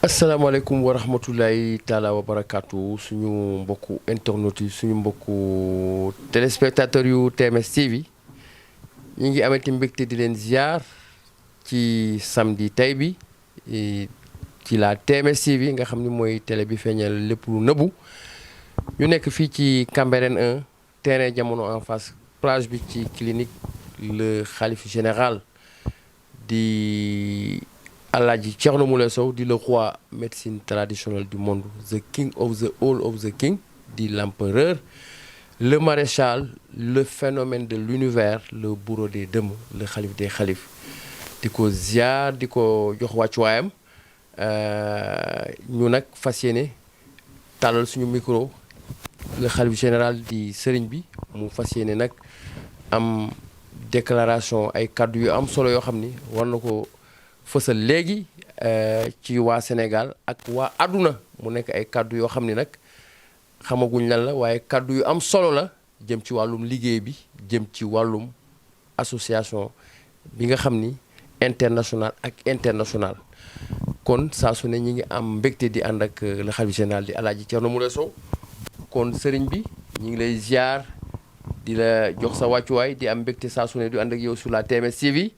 asalaamaaleykum wa rahmatulahi taala wa barakaatu suñu mbokku internet yi suñu mbokku téléspectateurs yu TMS TV ñi ngi amati mbégte di leen ziar ci samedi tey bi ci la TMS TV nga xam ni mooy télé bi feeñal lépp lu nëbbu ñu nekk fii ci Cambérène 1 terrain jamono en face plage bi ci clinique le khalife général di Alhaji Thierno Moule Sow di le roi médecine traditionnelle du monde the king of the all of the king di l'empereur le maréchal le phénomène de l'univers le bourreau des dëmm le xalif des xalif di ko ziar di ko jox wàccuwaayam ñu nag fas yéene tàllal suñu micro le xalif général di sëriñ bi mu fas yéene nag am déclaration ay kàddu yu am solo yoo xam ni war na ko fësal léegi ci waa Sénégal ak waa àdduna mu nekk ay kàddu yoo xam ni nag xamaguñ lan la waaye kàddu yu am solo la jëm ci wàllum liggéey bi jëm ci wàllum association bi nga xam ni international ak international kon saa su ne ñi ngi am mbégte di ànd ak le khalife général di Alhaji Thierno Moule Sow kon sëriñ bi ñi ngi lay ziar di la jox sa wàccuwaay di am mbégte saa su ne di ànd ak yow sur la TMS TV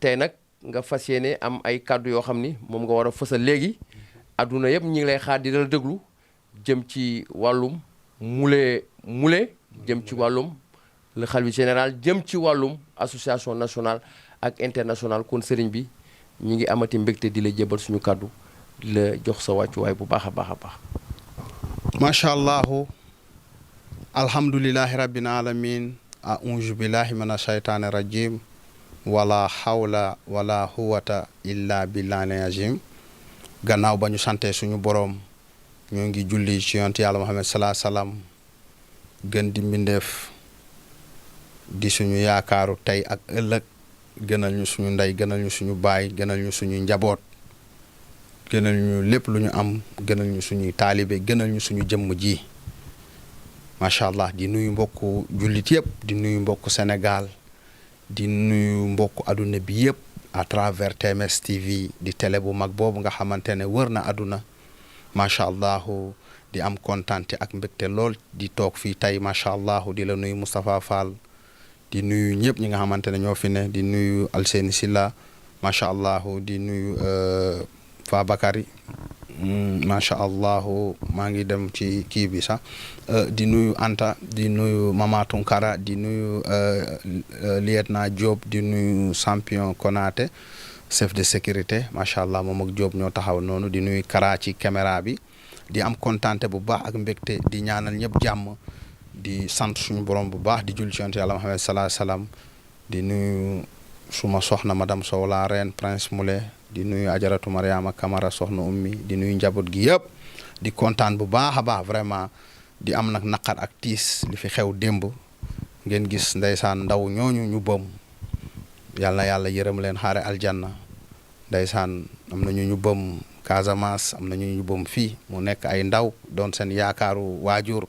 tey nag nga fas yéene am ay kàddu yoo xam ni moom nga war a fësal léegi adduna yëpp ñi ngi lay xaar di la déglu jëm ci wàllum mule jëm ci wàllum le khalife général jëm ci wàllum association nationale ak internationale kon sëriñ bi ñi ngi amati mbégte di la jébal suñu kàddu di la jox sa wàccuwaay bu baax a baax a baax. macha allahu alhamdulilahi rabbil alamin a'uuzu billahi mina shaytaani rajim wala hawla wala huwata illa billahi azim gannaaw ba ñu sante suñu boroom ñoo ngi julli ci yonent yàlla Muhammad salaa salaam gën di mbindeef di suñu yaakaaru tey ak ëllëg gënal ñu suñu ndey gënal ñu suñu baay gënal ñu suñu njaboot gënal ñu lépp lu ñu am gënal ñu suñuy taalibe gënal ñu suñu jëmm ji macha allah di nuyu mbokku jullit yëpp di nuyu mbokku Sénégal di nuyu mbokku adduna bi yëpp à travers TMS TV di télé bu mag boobu nga xamante ne wër na adduna macha allah di am kontante ak mbégte lool di toog fii tey macha allah di la nuyu Moustapha Fall di nuyu ñëpp ñi nga xamante ne ñoo fi ne di nuyu Alseni Silla macha allah di nuyu Fa Bakary macha allah maa ngi dem ci kii bi sax di nuyu Anta di nuyu Mama Tunkara di nuyu lieutenant Diop di nuyu champion Konaté chef de sécurité macha allah moom ak Diop ñoo taxaw noonu di nuyu Kara ci caméra bi di am kontante bu baax ak mbégte di ñaanal ñëpp jàmm di sant suñu borom bu baax di jul ci yonent yàlla Muhammad salaa salaam di nuyu suma soxna madame Sow la reine Prince Moulé di nuyu ajaratu Mariama Camara soxna ummi di nuyu njaboot gi yëpp di kontaan bu baax a baax vraiment di am nag naqar ak tiis li fi xew démb ngeen gis ndeysaan ndaw ñooñu ñu bëm yàlla na yàlla yërëm leen xaare aljanna ndeysaan am na ñu bëm Casamance am na ñu bëm fii mu nekk ay ndaw doon seen yaakaaru waajur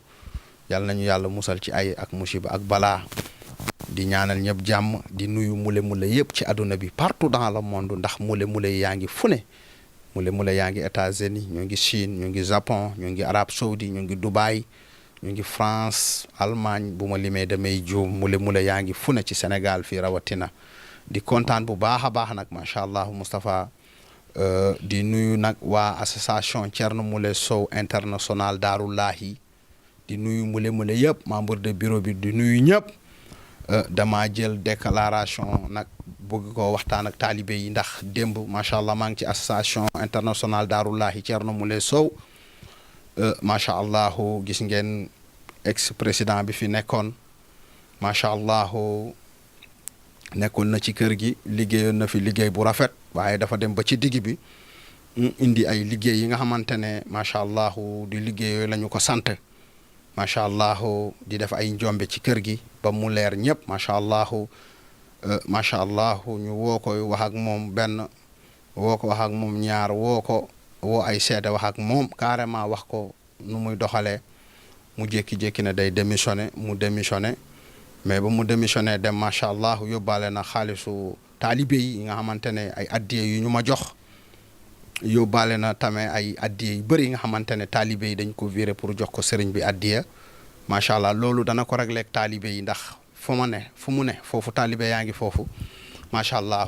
yàlla nañu yàlla musal ci ay ak musiba ak balaa di ñaanal ñëpp jàmm di nuyu mule yëpp ci àdduna bi partout dans le monde ndax mule yaa ngi fu ne mule yaa ngi États-Unis ñoo ngi Chine ñoo ngi Japon ñoo ngi Arabie Saoudite ñoo ngi Dubaï ñoo ngi France Allemagne bu ma limee damay juum mule yaa ngi fu ne ci Sénégal fii rawatina di kontaan bu baax a baax nag macha allah Moustapha di nuyu nag waa association Thierno Moule Sow international Daarullahi di nuyu mule yëpp membre de bureau bi di nuyu ñëpp dama jël déclaration nag bëgg ko waxtaan ak taalibe yi ndax démb macha allah maa ngi ci association internationale Daarullahi Thierno Moule Sow macha allah gis ngeen ex président bi fi nekkoon macha allah nekkoon na ci kër gi liggéeyoon na fi liggéey bu rafet waaye dafa dem ba ci digg bi indi ay liggéey yi nga xamante ne macha allah di liggéey yooyu la ñu ko sant macha allah di def ay njombe ci kër gi ba mu leer ñëpp macha allah ñu woo ko wax ak moom benn woo ko wax ak moom ñaar woo ay seede wax ak moom carrément wax ko nu muy doxalee mu jékki-jékki ne day démissionné mu démissionné mais ba mu démissionné dem macha allah yóbbaale na xaalisu taalibe yi nga xamante ne ay addiye yu ñu ma jox yóbbaale na tamit ay addiya yu bëri yi nga xamante ne taalibe yi dañ ko viré pour jox ko sëriñ bi addiya macha allah loolu dana ko réglé ak taalibe yi ndax fu mu ne foofu taalibe yaa ngi foofu macha allah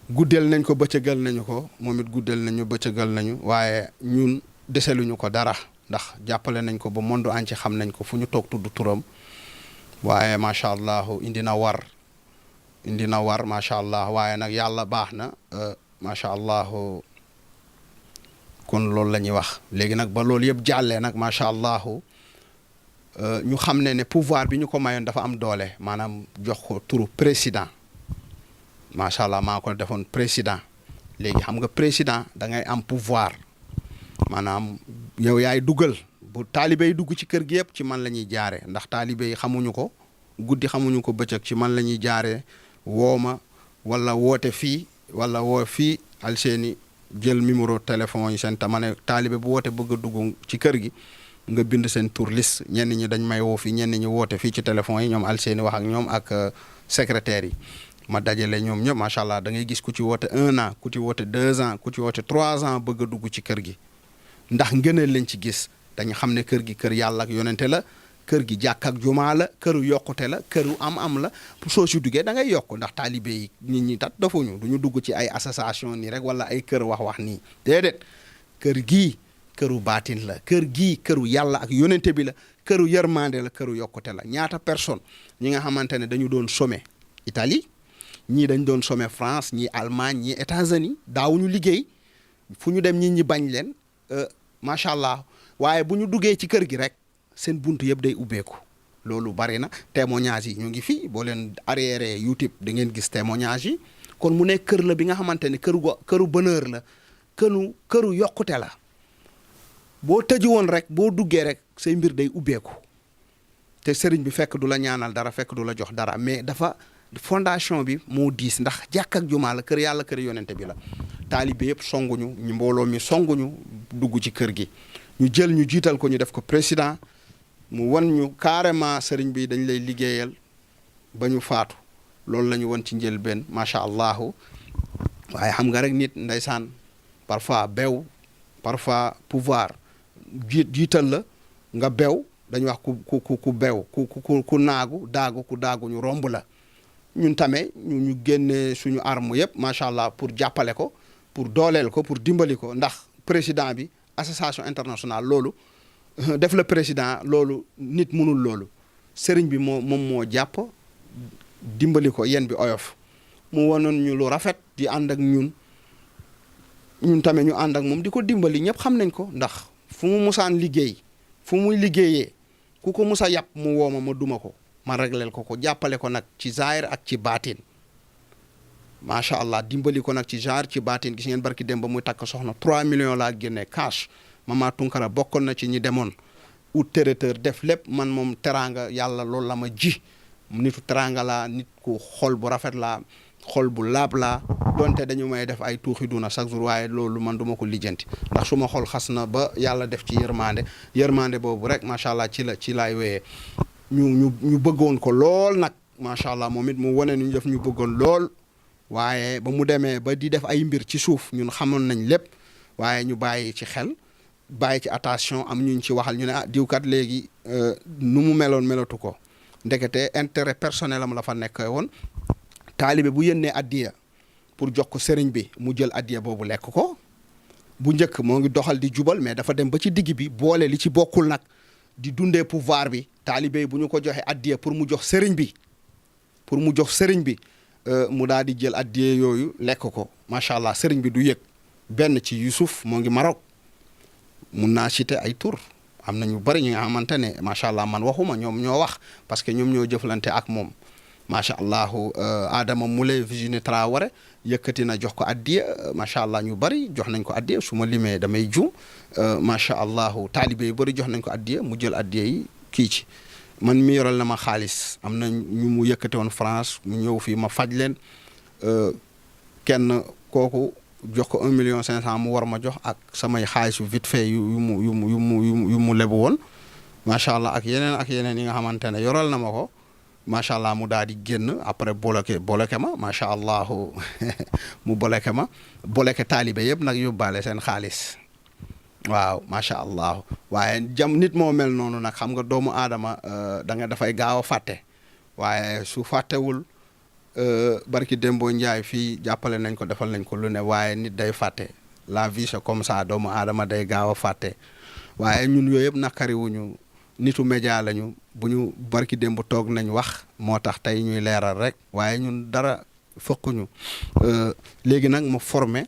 guddeel nañ ko bëccëgal nañu ko moom it guddeel nañu bëccëgal nañu waaye ñun deseluñu ko dara ndax jàppale nañ ko ba monde entier xam nañ ko fu ñu toog tudd turam waaye macha allah indi na war macha allah waaye nag yàlla baax na macha allah kon loolu la ñuy wax léegi nag ba loolu yëpp jàllee nag macha allah ñu xam ne pouvoir bi ñu ko mayoon dafa am doole maanaam jox ko turu président macha allah maa ko defoon président léegi xam nga président da ngay am pouvoir maanaam yow yaay dugal bu taalibe yi dugg ci kër gi yëpp ci man la ñuy jaaree ndax taalibe yi xamuñu ko guddi xamuñu ko bëccëg ci man la ñuy jaaree woo ma wala woote fii wala woo fii Alseyni jël numéro téléphone yi seen ma ne taalibe bu woote bëgg a dugg ci kër gi nga bind seen tur liste ñenn ñi dañ may woo fii ñenn ñi woote fii ci téléphone yi ñoom Alseyni wax ak ñoom ak secrétaire yi ma dajale ñoom ñëpp macha allah da ngay gis ku ci woote 1 an ku ci woote 2 ans ku ci woote 3 ans bëgg a dugg ci kër gi ndax ngëneel lañ ci gis dañu xam ne kër gi kër yàlla ak yonente la kër gi jàkk ak jumaa la këru yokkute la këru am la soo si duggee da ngay yokk ndax taalibe yi nit ñi tat dafuñu du ñu dugg ci ay association nii rek wala ay kër wax nii déedéet kër gii këru baatin la kër gii këru yàlla ak yonente bi la këru yërmande la këru yokkute la ñaata personne ñi nga xamante ne dañu doon sommet Italie ñii dañ doon sommet France ñii Allemagne ñii États-Unis daawuñu liggéey fu ñu dem ñi bañ leen macha allah waaye bu ñu duggee ci kër gi rek seen buntu yëpp day ubbeeku loolu bari na témoignage yi ñu ngi fii boo leen arrière YouTube da ngeen gis témoignage yi kon mu nekk kër la bi nga xamante ne këru bonheur la këru yokkute la boo tëju woon rek boo duggee rek say mbir day ubbeeku te sëriñ bi fekk du la ñaanal dara fekk du la jox dara mais dafa fondation bi moo diis ndax jàkk ak jumaa la kër yàlla kër yonente bi la taalibe yëpp songuñu ñu mbooloo mi songuñu dugg ci kër gi ñu jël ñu jiital ko ñu def ko président mu wan ñu carrément sëriñ bi dañ lay liggéeyal ba ñu faatu loolu la ñu wan ci njëlbeen macha allah waaye xam nga rek nit ndeysaan parfois bew parfois pouvoir jiital la nga bew dañuy wax ku bew ku naagu daagu ñu romb la ñun tamit ñu génnee suñu arme yëpp macha allah pour jàppale ko pour dooleel ko pour dimbali ko ndax président bi association internationale loolu def la président loolu nit mënul loolu sëriñ bi moom moo jàpp dimbali ko yéen bi oyof mu wanoon ñu lu rafet di ànd ak ñun tamit ñu ànd ak moom di ko dimbali ñëpp xam nañ ko ndax fu mu musaan liggéey fu muy liggéeyee ku ko musa yàpp mu wooma ma duma ko ma régleel ko jàppale ko nag ci zaahir ak ci baatin macha allah dimbali ko nag ci zaahir ci baatin gis ngeen barki dem ba muy takk soxna 3 millions laa génnee cash Mama Tunkara bokkoon na ci ñi demoon ut traiteur def lépp man moom teraanga yàlla loolu la ma ji nitu teraanga laa nit ku xol bu rafet laa xol bu laab laa donte dañu may def ay tuuxi duna chaque jour waaye loolu man du ma ko lijjanti ndax su ma xol xas na ba yàlla def ci yërmande boobu rek macha allah ci laay wéyee ñu bëggoon ko lool nag macha allah moom it mu wane ni ñu def ñu bëggoon lool waaye ba mu demee ba di def ay mbir ci suuf ñun xamoon nañ lépp waaye ñu bàyyi ci xel bàyyi ci attention am ñuñ ci waxal ñu ne diwkat léegi nu mu meloon melatu ko ndekete intérêt personnel am la fa nekk woon taalibe bu yénnee addiya pour jox ko sëriñ bi mu jël addiya boobu lekk ko bu njëkk moo ngi doxal di jubal mais dafa dem ba ci digg bi boole li ci bokkul nag di dundee pouvoir bi taalibe yi bu ñu ko joxe addiya pour mu jox sëriñ bi mu daal di jël addiya yooyu lekk ko macha allah sëriñ bi du yëg benn ci Youssouf moo ngi Maroc mun naa citer ay tur am na ñu bari ñi nga xamante ne macha allah man waxuma ñoom ñoo wax parce que ñoom ñoo jëflante ak moom macha allah Adama Moulay Virginie Traoré yëkkati na jox ko addiya macha allah ñu bari jox nañ ko addiya su ma limee damay juum macha allah taalibe yu bari jox nañ ko addiya mu jël addiya yi kii ci man mi yoral na ma xaalis am na ñu mu yëkkati woon France mu ñëw fii ma faj leen kenn kooku jox ko 1,5 million mu war ma jox ak samay xaalisu vite fait yu mu lebu woon macha allah ak yeneen yi nga xamante ne yoral na ma ko macha allah mu daal di génn après bloqué ma macha allah mu bloqué taalibe yëpp nag yóbbaale seen xaalis waaw macha allah waaye nit moo mel noonu nag xam nga doomu aadama da nga dafay gaaw a fàtte waaye su fàttewul barki Dembo Njaay fii jàppale nañ ko defal nañ ko lu ne waaye nit day fàtte la vie c'est comme ça doomu aadama day gaaw a fàtte waaye ñun yooyu yëpp nakariwuñu nitu média lañu bu ñu barki démb toog nañ wax moo tax tey ñuy leeral rek waaye ñun dara fëkkuñu léegi nag ma formé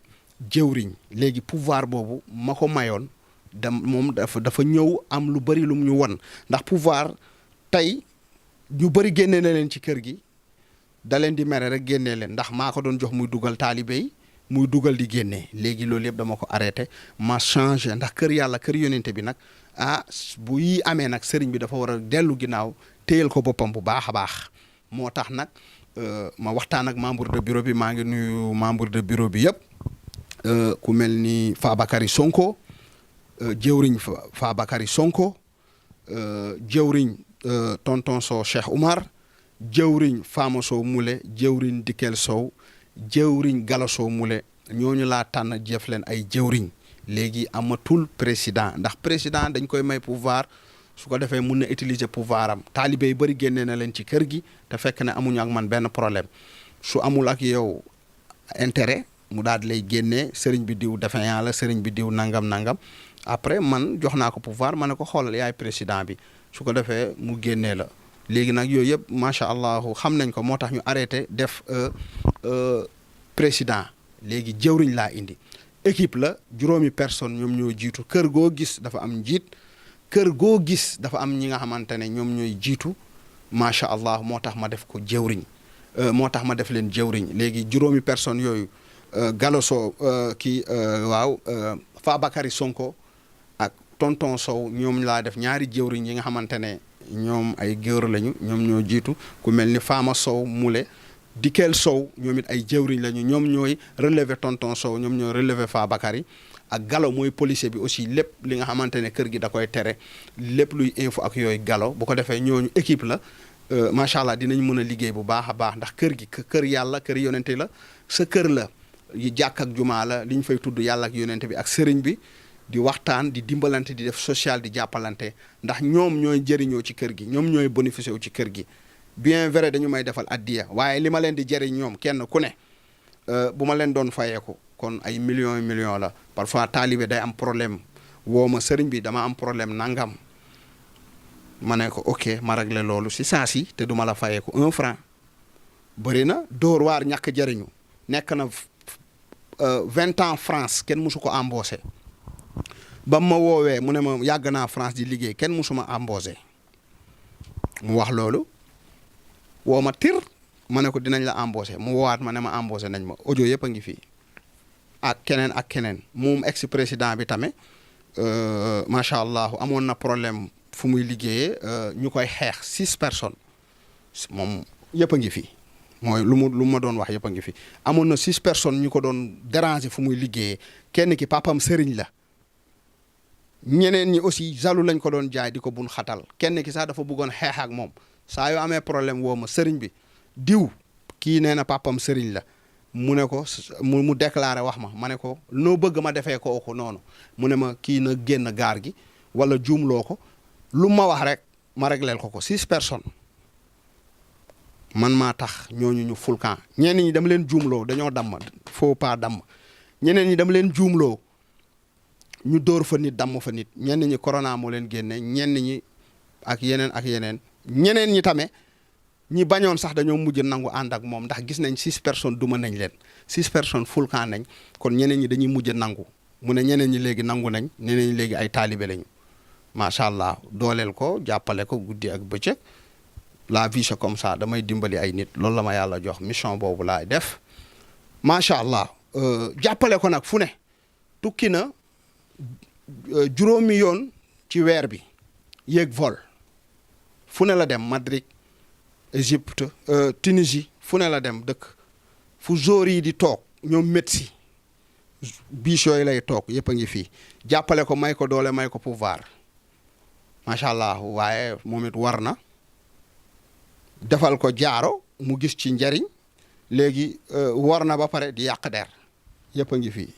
jëwriñ léegi pouvoir boobu ma ko mayoon moom dafa ñëw am lu bari lum ñu won ndax pouvoir tey ñu bari génne na leen ci kër gi da leen di mere rek génnee leen ndax maa ko doon jox muy dugal taalibe yi muy dugal di génnee léegi loolu yëpp dama ko arrêté ma changé ndax kër yàlla kër yonente bi nag bu yi amee nag sëriñ bi dafa war a dellu ginnaaw téyel ko boppam bu baax a baax moo tax nag ma waxtaan ak membre de bureau bi maa ngi nuyu membre de bureau bi yëpp ku mel ni Fabakary Sonko jëwriñ Fabakary Sonko jëwriñ tonton Sow Cheikh Oumar jëwriñ Fama Sow Moule jëwriñ Dikel Sow jëwriñ Gala Sow Moule ñooñu laa tànn jëf leen ay jëwriñ léegi amatul président ndax président dañ koy may pouvoir su ko defee mun na utiliser pouvoir am taalibe yu bëri génnee na leen ci kër gi te fekk ne amuñu ak man benn problème su amul ak yow intérêt mu daal di lay génnee sëriñ bi diw défaillant la sëriñ bi diw nangam après man jox naa ko pouvoir ma ne ko xoolal yaay président bi su ko defee mu génnee la léegi nag yooyu yëpp macha allah xam nañ ko moo tax ñu arrêté def président léegi jëwriñ laa indi équipe la juróomi personne ñoom ñoo jiitu kër goo gis dafa am njiit kër goo gis dafa am ñi nga xamante ne ñoom ñooy jiitu macha allah moo tax ma def ko jëwriñ moo tax ma def leen jëwriñ léegi juróomi personne yooyu Gallo Sow waaw Fabakary Sonko ak tonton Sow ñoom laa def ñaari jëwriñ yi nga xamante ne ñoom ay géwër lañu ñoom ñoo jiitu ku mel ni Fama Sow Moule Dikel Sow ñoom it ay jëwriñ lañu ñoom ñooy relever tonton Sow ñoom ñooy relever Fabakary ak Gallo mooy policier bi aussi lépp li nga xamante ne kër gi da koy tere lépp luy info ak yooyu Gallo bu ko defee ñooñu équipe la macha allah dinañ mën a liggéey bu baax a baax ndax kër gi kër yàlla kër yonente la sa kër la yi jàkk ak jumaa la li ñu fay tudd yàlla ak yonente bi ak sëriñ bi di waxtaan di dimbalante di def social di jàppalante ndax ñoom ñooy jëriñoo ci kër gi ñoom ñooy bénéficié wu ci kër gi bien vrai dañu may defal addiya waaye li ma leen di jëriñ ñoom kenn ku ne bu ma leen doon fayeeku kon ay millions la parfois taalibe day am problème woo ma sëriñ bi dama am problème nangam ma ne ko ok ma réglé loolu si saa si te duma la fayeeku 1 franc bëri na dóor waar ñàkk jëriñu nekk na 20 ans France kenn musu ko embauché ba ma woowee mu ne ma yàgg naa France di liggéey kenn musuma embauché mu wax loolu woo ma tir ma ne ko dinañ la embauché mu woowaat ma ne ma embauché nañ ma audio yëpp a ngi fii ak keneen moom ex président bi tamit macha allah amoon na problème fu muy liggéeyee ñu koy xeex 6 personnes moom yëpp a ngi fii mooy lu ma doon wax yëpp a ngi fi amoon na 6 personnes ñu ko doon déranger fu muy liggéeyee kenn ki papam sëriñ la ñeneen ñi aussi jalu lañ ko doon jaay di ko bun xatal kenn ki sax dafa bëggoon xeex ak moom saa yoo amee problème woo ma sëriñ bi diw kii nee na papam sëriñ la mu ne ko mu déclaré wax ma ne ko noo bëgg ma defee ko noonu mu ne ma kii na génn gaar gi wala juumloo ko lu ma wax rek ma régleel ko 6 personnes man maa tax ñooñu ñu fulkan ñenn ñi dama leen juumloo dañoo damm faux pas damm ñeneen ñi dama leen juumloo ñu dóor fa nit damm fa nit ñenn ñi corona moo leen génne ñenn ñi ak yeneen ñeneen ñi tamit ñi bañoon sax dañoo mujj nangu ànd ak moom ndax gis nañ 6 personnes duma nañ leen 6 personnes fulkan nañ kon ñeneen ñi dañuy mujj nangu mu ne ñeneen ñi léegi nangu nañ ñeneen ñi léegi ay taalibe lañu macha allah dooleel ko jàppale ko guddi ak bëccëg la vie c'est comme ça damay dimbali ay nit loolu la ma yàlla jox mission boobu laay def macha allah jàppale ko nag fu ne tukki na juróomi yoon ci weer bi yéeg vol fu ne la dem Madrid Égypte Tunisie fu ne la dem dëkk fu jour yi di toog ñoom médecin biche yooyu lay toog yëpp a ngi fii jàppale ko may ko doole may ko pouvoir macha allah waaye moom it war na defal ko jaaro mu gis ci njariñ léegi war na ba pare di yàq der yëpp a ngi fii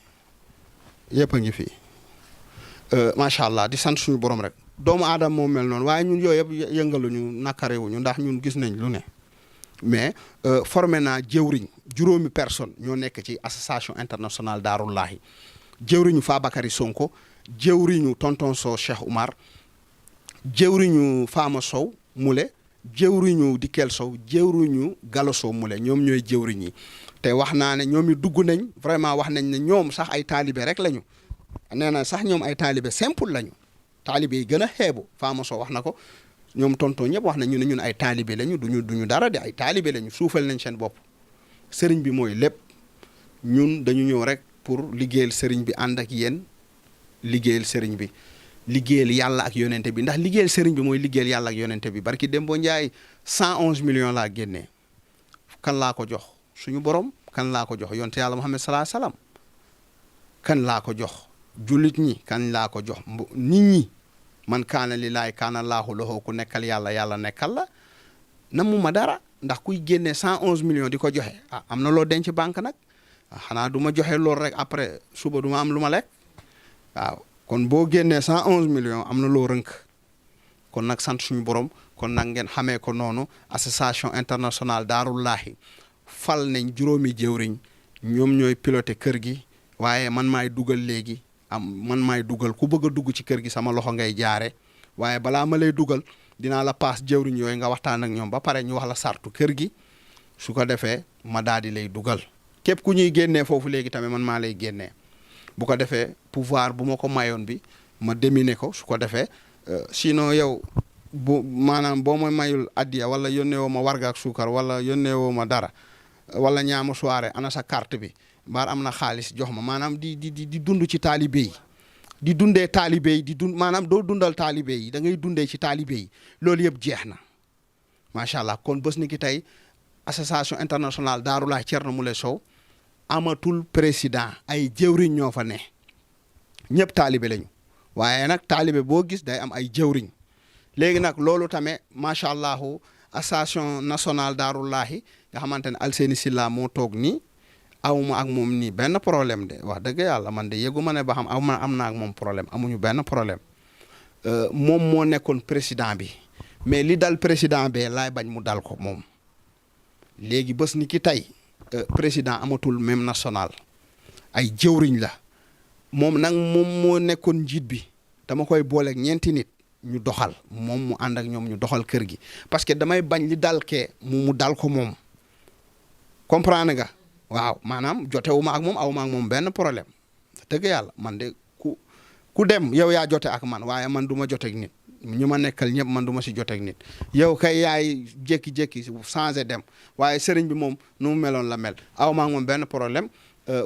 yëpp a ngi fii macha allah di sant suñu borom rek doomu aadama moo mel noonu waaye ñun yooyu yëpp yëngaluñu nakarewuñu ndax ñun gis nañ lu ne mais formé naa jëwriñ juróomi personne ñoo nekk ci association internationale Daarullahi jëwriñu Fabakary Sonko jëwriñu tonton Sow Cheikh Oumar jëwriñu Fama Sow Moulé jëwriñu Dikel Sow jëwriñu Gallo Sow Moulé ñoom ñooy jëwriñ yi te wax naa ne ñoom it dugg nañ vraiment wax nañ ne ñoom sax ay taalibe rek lañu nee na sax ñoom ay taalibe simple lañu taalibe yi gën a xeebu Fama Sow wax na ko ñoom tonton ñëpp wax na ñu ne ñun ay taalibe lañu duñu dara de ay taalibe lañu suufal nañ seen bopp sëriñ bi mooy lépp ñun dañu ñëw rek pour liggéeyal sëriñ bi ànd ak yéen liggéeyal sëriñ bi liggéeyal yàlla ak yonente bi ndax liggéeyal sëriñ bi mooy liggéeyal yàlla ak yonente bi barki Dembo Njaay 111 millions laa génnee kan laa ko jox suñu borom kan laa ko jox yonte yàlla Muhammad salaa salaam kan laa ko jox jullit ñi kan laa ko jox nit ñi man kaana lillaahi kaana laahu lahu ku nekkal yàlla yàlla nekkal la namu ma dara ndax kuy génnee 111 millions di ko joxe am na loo denc banque nag xanaa du ma joxe loolu rek après suba du ma am lu ma lekk waaw kon boo génnee 111 millions am na loo rënk kon nag sant suñu borom kon nag ngeen xamee ko noonu association internationale Daarullahi fal nañ juróomi jëwriñ ñoom ñooy piloté kër gi waaye man maay dugal léegi man maay dugal ku bëgg a dugg ci kër gi sama loxo ngay jaare waaye balaa ma lay dugal dinaa la paas jëwriñ yooyu nga waxtaan ak ñoom ba pare ñu wax la sartu kër gi su ko defee ma daal di lay dugal képp ku ñuy génnee foofu léegi tamit man maa lay génnee bu ko defee pouvoir bu ma ko mayoon bi ma déminer ko su ko defee sinon yow bu maanaam boo ma mayul addiya wala yónnee woo ma warga ak suukar wala yónnee woo ma dara wala ñaama soirée ana sa carte bi mbaar am na xaalis jox ma maanaam di dund ci taalibe yi di dundee taalibe yi maanaam doo dundal taalibe yi da ngay dundee ci taalibe yi loolu yëpp jeex na macha allah kon bés ni ki tey association internationale Daarullahi Thierno Moule Sow amatul président ay jëwriñ ñoo fa ne ñëpp taalibe lañu waaye nag taalibe boo gis day am ay jëwriñ léegi nag loolu tamit macha allah association nationale Daarullahi nga xamante ne Alseyni Silla moo toog nii awma ak moom nii benn problème de wax dëgg yàlla man de yëgu ma ne ba xam am na ak moom problème amuñu benn problème moom moo nekkoon président bi mais li dal président bee laay bañ mu dal ko moom léegi bés ni ki tey président amatul même national ay jëwriñ la moom nag moom moo nekkoon njiit bi dama koy booleeg ñeenti nit ñu doxal moom mu ànd ak ñoom ñu doxal kër gi parce que damay bañ li dal kee mu dal ko moom comprendre nga waaw maanaam jotewuma ak moom awuma ak moom benn problème dëgg yàlla man de ku dem yow yaa jote ak man waaye man du ma joteeg nit ñu ma nekkal ñëpp man du ma si joteeg nit yow kay yaay jékki-jékki changé dem waaye sëriñ bi moom nu mu meloon la mel awuma ak moom benn problème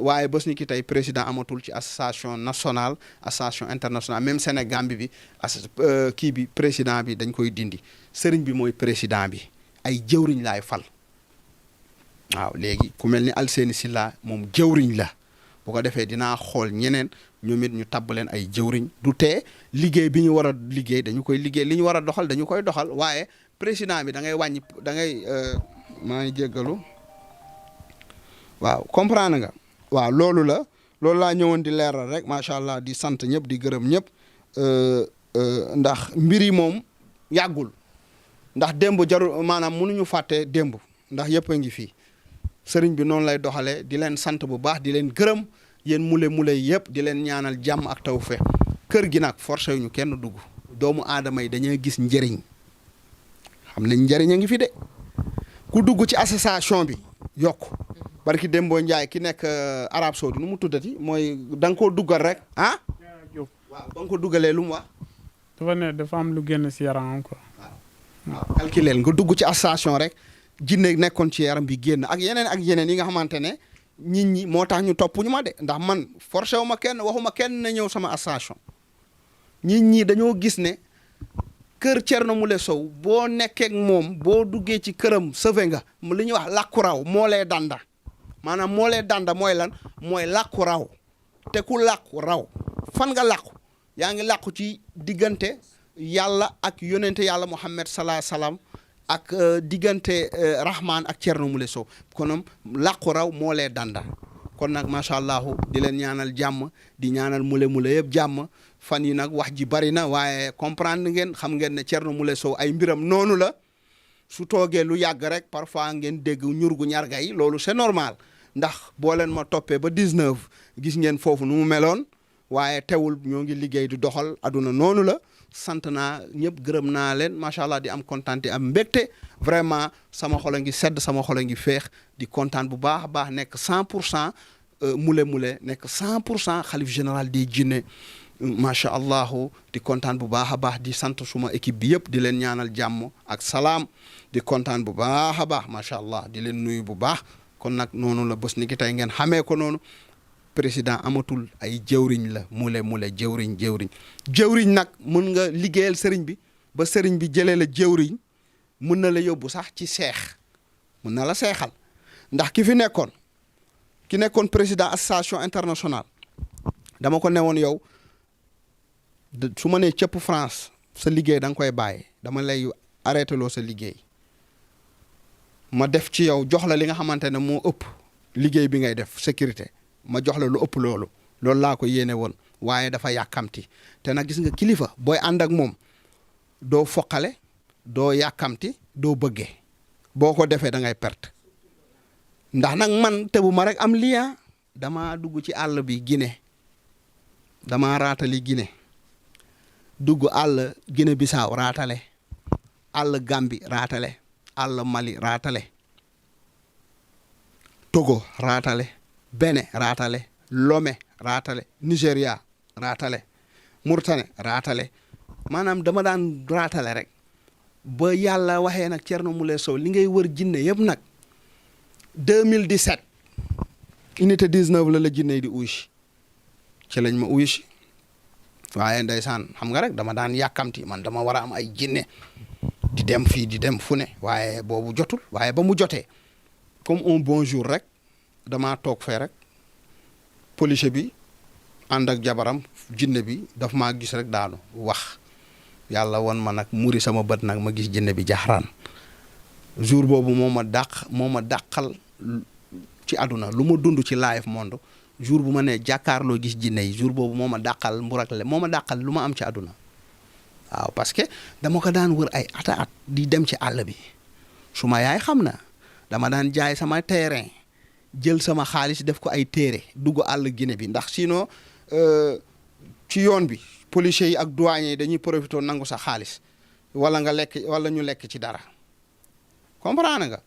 waaye bés ni ki tey président amatul ci association nationale association internationale même Sénégal bi kii bi président bi dañ koy dindi sëriñ bi mooy président bi ay jëwriñ laay fal waaw léegi ku mel ni Alseyni Silla moom jëwriñ la bu ko defee dinaa xool ñeneen ñoom it ñu tabb leen ay jëwriñ du tee liggéey bi ñu war a liggéey dañu koy liggéey li ñu war a doxal dañu koy doxal waaye président bi da ngay wàññi da ngay maa ngi jéggalu waaw comprendre nga waaw loolu laa ñëwoon di leeral rek macha allah di sant ñëpp di gërëm ñëpp ndax mbir yi moom yàggul ndax démb jarul maanaam mënuñu fàtte démb ndax yëpp a ngi fii sëriñ bi noonu lay doxalee di leen sant bu baax di leen gërëm yéen mule yëpp di leen ñaanal jàmm ak tawfeex kër gi nag forcé ñu kenn dugg doomu aadama yi dañuy gis njëriñ xam nañ njëriñ a ngi fi de ku dugg ci association bi yokk barki Dembo Njaay ki nekk Arab Saoudi nu mu tuddati mooy da nga koo duggal rek ah. waaw ba nga ko duggalee lu mu wax. dafa ne dafa am lu génn si yaram quoi. waaw calculeel nga dugg ci association rek jinne nekkoon ci yaram bi génn ak yeneen yi nga xamante ne nit ñi moo tax ñu topp ñu ma de ndax man forcé wu ma kenn waxuma kenn na ñëw sama association nit ñi dañoo gis ne kër Thierno Moule Sow boo nekkee ak moom boo duggee ci këram sauvé nga li ñuy wax làkku raw moo lay danda maanaam moo lay danda mooy lan mooy làkku raw te ku làkku raw fan nga làkku yaa ngi làkku ci diggante yàlla ak yonente yàlla Muhammad salaa salaam ak diggante Rahman ak Thierno Moule Sow konom làqu raw moo lee danda kon nag macha allah di leen ñaanal jàmm di ñaanal Moule yëpp jàmm fan yi nag wax ji bari na waaye comprendre ngeen xam ngeen ne Thierno Moule Sow ay mbiram noonu la su toogee lu yàgg rek parfois ngeen dégg ñurgu ñarga yi loolu c'est normal ndax boo leen ma toppee ba 19 gis ngeen foofu nu mu meloon waaye teewul ñoo ngi liggéey di doxal aduna noonu la sant naa ñëpp gërëm naa leen macha allah di am kontaan di am mbégte vraiment sama xol a ngi sedd sama xol a ngi féex di kontaan bu baax a baax nekk 100% Moule nekk 100% xalif général des jinne macha allah di kontaan bu baax a baax di sant suma équipe bi yëpp di leen ñaanal jàmm ak salaam di kontaan bu baax a baax macha allah di leen nuyu bu baax kon nag noonu la bés ni ki tey ngeen xamee ko noonu président amatul ay jëwriñ la Moule jëwriñ nag mën nga liggéeyal sëriñ bi ba sëriñ bi jëlee la jëwriñ mën na la yóbbu sax ci seex mën na la seexal ndax ki nekkoon président association internationale dama ko newoon yow su ma nee cëpp France sa liggéey da nga koy bàyyi dama lay arrêté loo sa liggéey ma def ci yow jox la li nga xamante ne moo ëpp liggéey bi ngay def sécurité ma jox la lu ëpp loolu laa ko yéene woon waaye dafa yàkkamti te nag gis nga kilifa booy ànd ak moom doo foqale doo yàkkamti doo bëggee boo ko defee da ngay perte ndax nag man tëbu ma rek am lien dama dugg ci àll bi Guinée dama raatali Guinée dugg àll Guinée Bissau raatale àll Gambie raatale àll Mali raatale Togo raatale Bénin raatale Lomé raatale Nigéria raatale Mauritanie raatale maanaam dama daan raatale rek ba yàlla waxee nag Thierno Moule Sow li ngay wër jinne yëpp nag 2017 unité 19 la jinne di uysi ci lañ ma uysi waaye ndeysaan xam nga rek dama daan yàkkamti man dama war a am ay jinne di dem fii di dem fu ne waaye boobu jotul waaye ba mu jotee comme un bon jour rek damaa toog fee rek policier bi ànd ak jabaram jinne bi daf maa gis rek daanu wax yàlla won ma nag muri sama bët nag ma gis jinne bi jaxaraan jour boobu moo ma dàqal ci àdduna lu ma dund ci live monde jour bu ma nee jàkkaarloo gis jinne yi jour boobu moo ma dàqal mburakle moo ma dàqal lu ma am ci àdduna waaw parce que dama ko daan wër ay at di dem ci àll bi su ma yaay xam na dama daan jaay sama terrain jël sama xaalis def ko ay téere dugg àll Guinée bi ndax sinon ci yoon bi policiers yi ak douaniers yi dañuy profité nangu sa xaalis wala nga lekk wala ñu lekk ci dara comprendre nga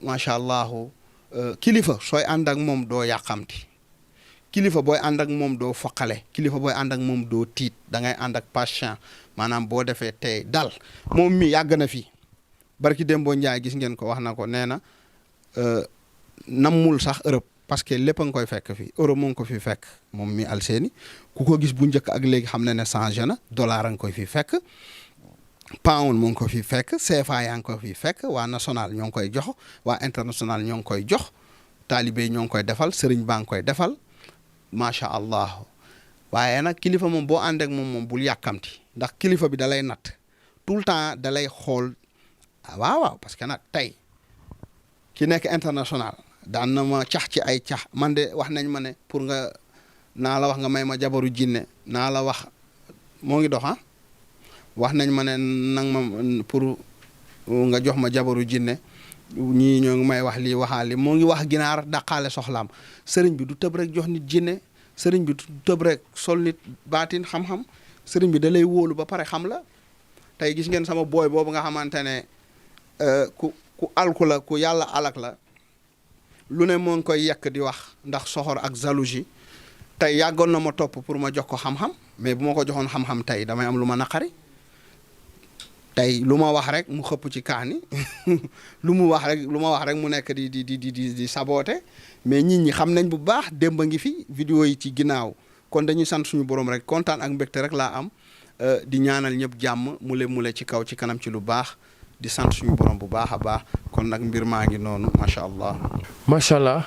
macha allah kilifa sooy ànd ak moom doo yàqamti kilifa booy ànd ak moom doo foqale kilifa booy ànd ak moom doo tiit da ngay ànd ak patient maanaam boo defee tey dal moom mi yàgg na fi barki Dembo Ndiaye gis ngeen ko wax na ko nee na nammul sax Europe parce que lépp a nga koy fekk fii Europe moo ngi ko fi fekk moom mi Alseyni ku ko gis bu njëkk ak léegi xam na ne changé na dollar a nga koy fi fekk pound moo ngi ko fi fekk CFA yaa ngi ko fi fekk waa national ñoo ngi koy jox waa international ñoo ngi koy jox taalibe ñoo ngi koy defal sëriñ baa ngi koy defal macha allah waaye nag kilifa moom boo ànd ak moom bul yàkkamti ndax kilifa bi da lay natt tout le temps da lay xool waaw parce que nag tey ki nekk international daan na ma cax ci ay cax man de wax nañ ma ne pour nga naa la wax nga may ma jabaru jinne naa la wax moo ngi dox wax nañ ma ne nang ma pour nga jox ma jabaru jinne ñii ñoo ngi may wax lii waxaali moo ngi wax ginaar daqaale soxlaam sëriñ bi du tëb rek jox nit jinne sëriñ bi du tëb rek sol nit baatin xam-xam sëriñ bi da lay wóolu ba pare xam la tey gis ngeen sama booy boobu nga xamante ne ku alku la ku yàlla alak la lu ne moo ngi koy yekk di wax ndax soxor ak jalousie tey yàggoon na ma topp pour ma jox ko xam-xam mais bu ma ko joxoon xam-xam tey damay am lu ma naqari tey lu ma wax rek mu xëpp ci kaani lu ma wax rek mu nekk di saboote mais nit ñi xam nañ bu baax démb ngi fi vidéo yi ci ginnaaw kon dañuy sant suñu borom rek kontaan ak mbégte rek laa am di ñaanal ñëpp jàmm mule ci kaw ci kanam ci lu baax di sant suñu borom bu baax a baax kon nag mbir maa ngi noonu macha allah. macha allah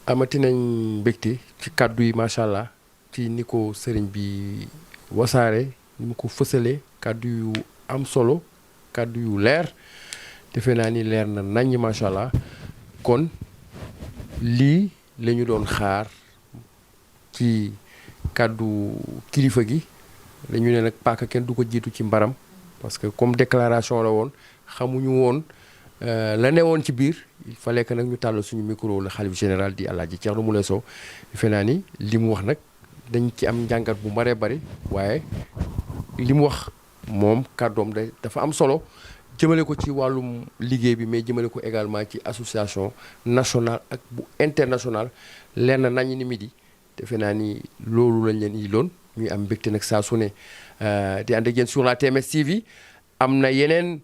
amati nañ mbégte ci kàddu yi macha allah ci ni ko sëriñ bi wasaare ni mu ko fësalee kàddu yu am solo kàddu yu leer defe naa ni leer na naññ macha allah kon lii la ñu doon xaar ci kàddu kilifa gi dañu ne nag paaka kenn du ko jiitu ci mbaram parce que comme déclaration la woon xamuñu woon la ne woon ci biir il fallait que nag ñu tàll suñu micro la xalif général di Alaaji Thierno Moule Sow defe naa ni li mu wax nag dañ ci am njàngat bu maree bari waaye li mu wax moom kàddoom dafa am solo jëmale ko ci wàllum liggéey bi mais jëmale ko également ci association nationale ak bu internationale leer na nañ ni midi defe naa ni loolu lañ leen loon ñuy am mbégte nag saa su ne di ànd ak yéen sur la TMS TV am na yeneen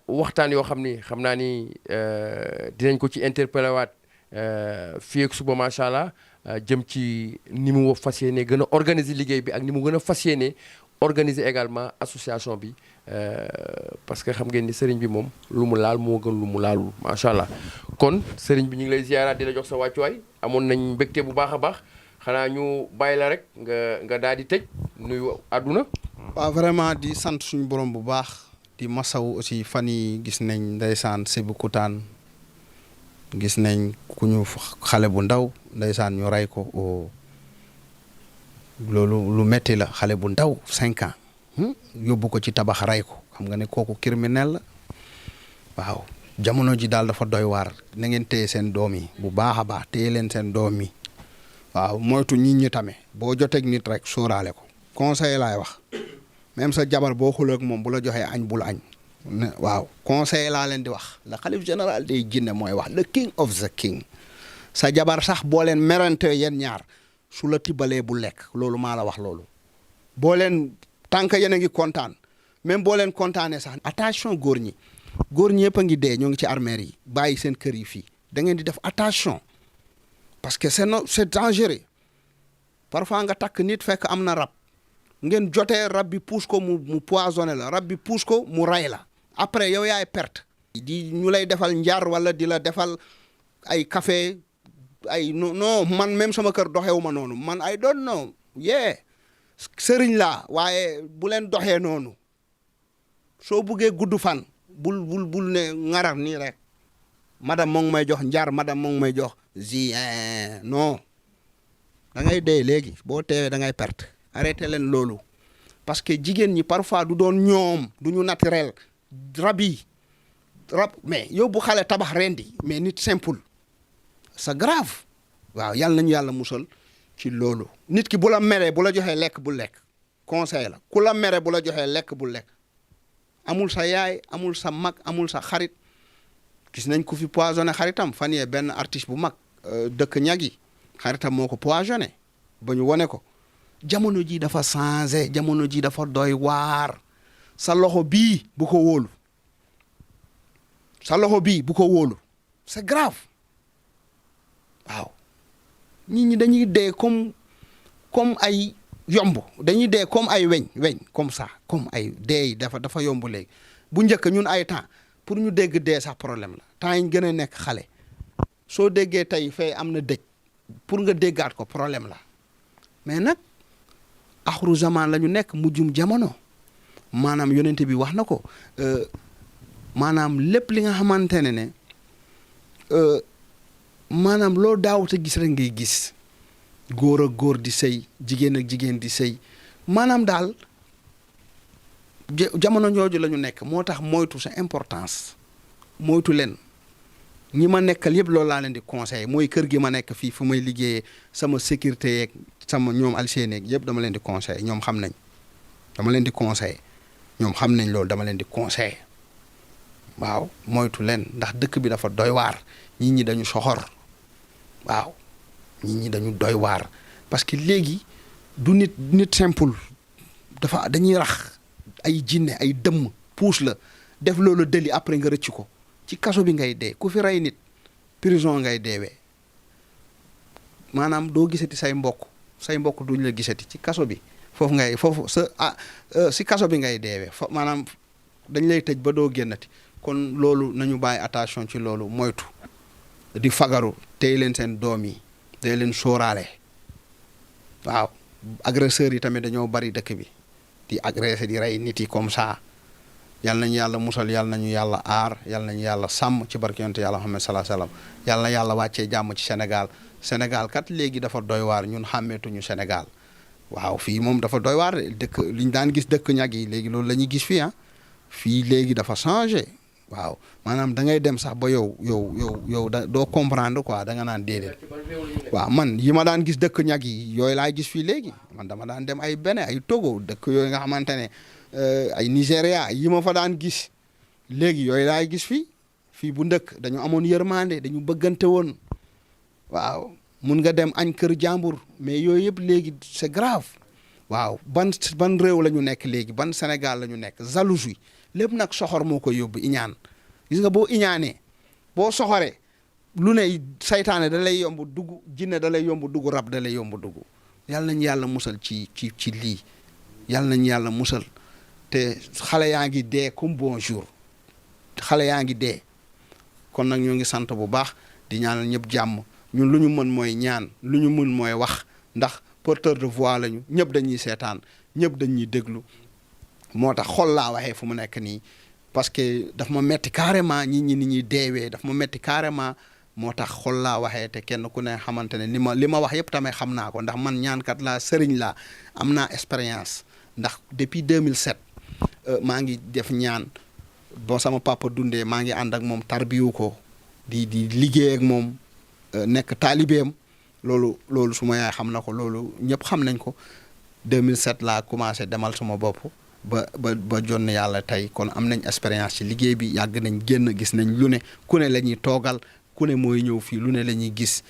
waxtaan yoo xam ni xam naa ni dinañ ko ci interpellé waat fii ak suba macha allah jëm ci ni mu fas yéene gën a organiser liggéey bi ak ni mu gën a fas yéene organiser également association bi parce que xam ngeen ni sëriñ bi moom lu mu laal moo gën lu mu laalul macha allah kon sëriñ bi ñu ngi lay ziaraat di la jox sa wàccuwaay amoon nañ mbégte bu baax a baax xanaa ñu bàyyi la rek nga daal di tëj nuyu àdduna. waaw vraiment di sant suñu borom bu baax di masaw aussi fan yi gis nañ ndeysaan Sébikotane gis nañ ku ñu xale bu ndaw ndeysaan ñu rey ko loolu lu metti la xale bu ndaw 5 ans yóbbu ko ci tabax rey ko xam nga ne kooku criminel la waaw jamono ji daal dafa doy waar na ngeen téye seen doom yi bu baax a baax téye leen seen doom yi waaw moytu nit ñi tamit boo joteeg nit rek sóoraale ko conseil laay wax même sa jabar boo xuloo ak moom bu la joxee añ bul añ waaw conseil laa leen di wax la xalif général day jinne mooy wax le king of the king sa jabar sax boo leen merante yéen ñaar su la tibbalee bu lekk loolu maa la wax loolu boo leen tant que yéen a ngi kontaan même boo leen kontaanee sax attention góor ñi yëpp a ngi dee ñoo ngi ci armeer yi bàyyi seen kër yi fii da ngeen di def attention parce que c'est dangereux parfois nga takk nit fekk am na rab ngeen jotee rab bi pousse ko mu poisonné la rab bi pousse ko mu ray la après yow yaay perte di ñu lay defal njar wala di la defal ay café ay non man même sama kër doxewu ma noonu man I don't know sëriñ laa waaye bu leen doxee noonu soo buggee gudd fan bul ne ngarar nii rek madame moo ngi may jox njar madame moo ngi may jox non da ngay dee léegi boo teewee da ngay perte arrêté leen loolu parce que jigéen ñi parfois du doon ñoom du ñu naturel rab mais yóbbu xale tabax rendi mais nit simple c'est grave waaw yàlla nañu yàlla musal ci loolu nit ki bu la meree bu la joxee lekk bu lekk conseil la ku la mere bu la joxee lekk bu lekk amul sa yaay amul sa mag amul sa xarit gis nañ ku fi poisonné xaritam fan yee benn artiste bu mag dëkk ñagi xaritam moo ko poisonné ba ñu wone ko jamono ji dafa changé jamono ji dafa doy waar sa loxo bii bu ko wóolu c'est grave waaw nit ñi dañuy dee comme ay yomb dañuy dee comme ay weñ comme ça comme ay dee dafa yomb léegi bu njëkk ñun ay temps pour ñu dégg dee sax problème la temps yi ñu gën a nekk xale soo déggee tey fay am na dëj pour nga déggaat ko problème la mais nag axru zaman la ñu nekk mujjum jamono maanaam yonente bi wax na ko maanaam lépp li nga xamante ne maanaam loo daawut a gis rek ngay gis góor ak góor di sëy jigéen ak jigéen di sëy maanaam daal jamono jooju la ñu nekk moo tax moytu sa importance moytu leen ñi ma nekkal yëpp loolu laa leen di conseiller mooy kër gi ma nekk fii fu may liggéeyee sama sécurité yeeg sama ñoom alseen yeeg yëpp dama leen di conseiller ñoom xam nañ dama leen di conseiller ñoom xam nañ loolu dama leen di conseiller waaw moytu leen ndax dëkk bi dafa doy waar nit ñi dañu soxor waaw nit ñi dañu doy waar parce que léegi du nit simple dañuy rax ay jinne ay dëmm puus la def loolu deli après nga rëcc ko ci kaso bi ngay dee ku fi rey nit prison ngay deewee maanaam doo gisati say mbokk duñ la gisati ci kaso bi foofu si kaso bi ngay deewee maanaam dañ lay tëj ba doo génnati kon loolu nañu bàyyi attention ci loolu moytu di fagaru tey leen seen doom yi tey leen sóoraale waaw agresseurs yi tamit dañoo bari dëkk bi di agressé di rey nit yi comme ça yal nañu yàlla musal yal nañu yàlla aar yal nañu yàlla sàmm ci barke yonent yàlla Muhammad sallallahu alayhi wasallam yal na yàlla wàccee jàmm ci Sénégal Sénégal kat léegi dafa doy waar ñun xàmmeetuñu Sénégal waaw fii moom dafa doy waar dëkk li ñu daan gis dëkk ñag yi léegi loolu la ñuy gis fii ah fii léegi dafa changé waaw maanaam da ngay dem sax ba yow doo comprendre quoi da nga naan déedéet waaw man yi ma daan gis dëkk ñag yi yooyu laay gis fii léegi man dama daan dem ay Bénin ay Togo dëkk yooyu nga xamante ne ay Nigéria yi ma fa daan gis léegi yooyu laay gis fii bu ndëkk dañu amoon yërmande dañu bëggante woon waaw mun nga dem añ kër jàmbur mais yooyu yëpp léegi c'est grave waaw ban réew la ñu nekk léegi ban Sénégal la ñu nekk jalousie lépp nag soxor moo koy yóbbu iñaan gis nga boo iñaanee boo soxoree lu ne saytaane da lay yomb dugg jinne da lay yomb dugg rab da lay yomb dugg yàlla nañu yàlla musal ci lii yàlla nañu yàlla musal te xale yaa ngi dee comme bonjour xale yaa ngi dee kon nag ñoo ngi sant bu baax di ñaanal ñëpp jàmm ñun lu ñu mën mooy ñaan lu ñu mën mooy wax ndax porteur de voix lañu ñëpp dañuy seetaan ñëpp dañuy déglu moo tax xol laa waxee fu mu nekk nii parce que daf ma metti carrément ñi ñuy deewee daf ma metti carrément moo tax xol laa waxee te kenn ku ne xamante ne li ma wax yëpp tamit xam naa ko ndax man ñaankat laa sëriñ laa am naa expérience ndax depuis 2007 maa ngi def ñaan boo sama papa dundee maa ngi ànd ak moom tarbiyu ko di liggéey ak moom nekk taalibeem loolu suma yaay xam na ko loolu ñëpp xam nañ ko 2007 laa commencé demal sama bopp ba jonn yàlla tey kon am nañ expérience ci liggéey bi yàgg nañ génn gis nañ lu ne ku ne la ñuy toogal ku ne mooy ñëw fii lu ne la ñuy gis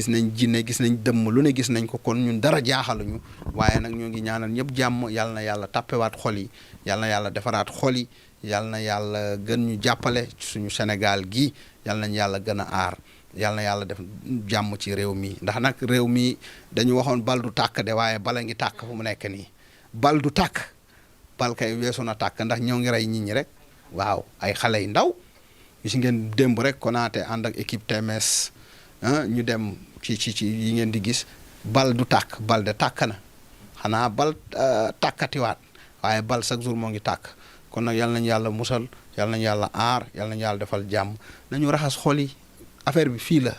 nañ jinne gis nañ dëmm lu ne gis nañ ko kon ñun dara jaaxaluñu waaye nag ñoo ngi ñaanal ñëpp jàmm yal na yàlla tappewaat xol yi yal na yàlla defaraat xol yi yal na yàlla gën ñu jàppale suñu Sénégal gi yal nañ yàlla gën a aar yal na yàlla def jàmm ci réew mi ndax nag réew mi dañu waxoon bal du tàkk de waaye bala ngi tàkk fu mu nekk nii bal du tàkk bal kay weesu na tàkk ndax ñoo ngi rey nit ñi rek waaw ay xale yu ndaw gis ngeen démb rek Konaté ànd ak équipe TMS ñu dem ci yi ngeen di gis bal du tàkk bal de tàkk na xanaa bal tàkkatiwaat waaye bal chaque jour moo ngi tàkk kon nag yal nañu yàlla musal yal nañu yàlla aar yal nañu yàlla defal jàmm nañu raxas xol yi affaire bi fii la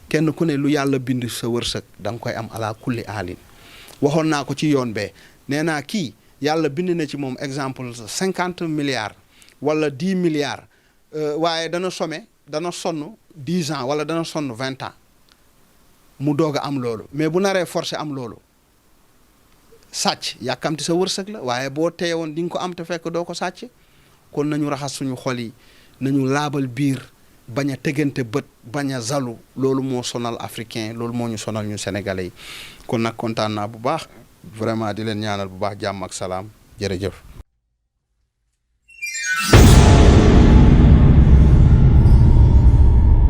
kenn ku ne lu yàlla bind sa wërsëg da nga koy am ala kulli aalin waxoon naa ko ci yoon bee nee naa kii yàlla bind na ci moom exemple 50 milliards wala 10 milliards waaye dana sonn 10 ans wala dana sonn 20 ans mu doog a am loolu mais bu naree forcé am loolu sàcc yàkkamti sa wërsëg la waaye boo teewoon di nga ko am te fekk doo ko sàcc kon nañu raxas suñu xol yi nañu laabal biir bañ a tegante bët bañ a zalu loolu moo sonal africain loolu moo ñu sonal ñu sénégalais yi kon nag kontaan naa bu baax vraiment di leen ñaanal bu baax jàmm ak salaam jërëjëf